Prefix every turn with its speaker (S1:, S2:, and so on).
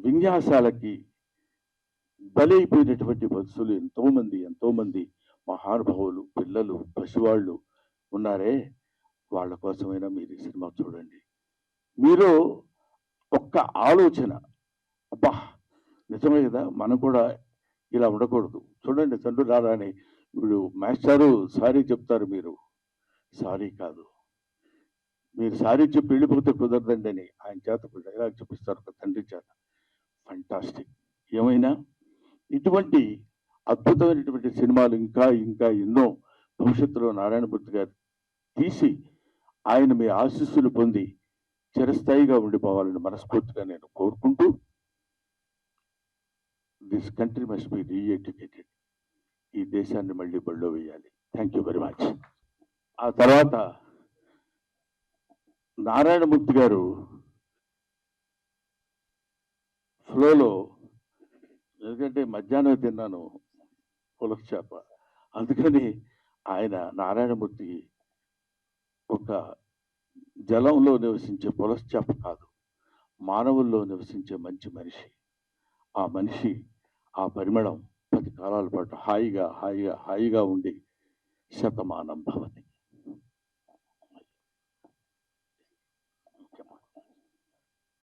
S1: విన్యాసాలకి బలైపోయినటువంటి వత్సులు ఎంతోమంది మహానుభావులు, పిల్లలు, పసివాళ్ళు ఉన్నారే, వాళ్ళ కోసమైనా మీరు ఈ సినిమా చూడండి. మీరు ఒక్క ఆలోచన, అబ్బా నిజమే కదా, మనం కూడా ఇలా ఉండకూడదు. చూడండి తండ్రి రాని ఇప్పుడు మాస్టారు సారీ చెప్తారు, మీరు సారీ కాదు, మీరు సారీ చెప్పి వెళ్ళిపోతే కుదరదండి అని ఆయన చేత డైలాగ్ చెప్పిస్తారు ఒక తండ్రి చేత. ఫంటాస్టిక్. ఏమైనా ఇటువంటి అద్భుతమైనటువంటి సినిమాలు ఇంకా ఇంకా ఎన్నో భవిష్యత్తులో నారాయణమూర్తి గారు తీసి ఆయన మీ ఆశీస్సులు పొంది చిరస్థాయిగా ఉండిపోవాలని మనస్ఫూర్తిగా నేను కోరుకుంటూ, దిస్ కంట్రీ మస్ట్ బి రీఎడ్యుకేటెడ్. ఈ దేశాన్ని మళ్ళీ బడిలో వేయాలి. Thank you very much. ఆ తర్వాత నారాయణమూర్తి గారు ఫ్లోలో, ఎందుకంటే మధ్యాహ్నం తిన్నాను పులస చేప, అందుకని ఆయన నారాయణమూర్తి ఒక జలంలో నివసించే పులస చేప కాదు, మానవుల్లో నివసించే మంచి మనిషి. ఆ మనిషి, ఆ పరిమళం 10 కాలాల పాటు హాయిగా ఉండి శతమానం భవతి.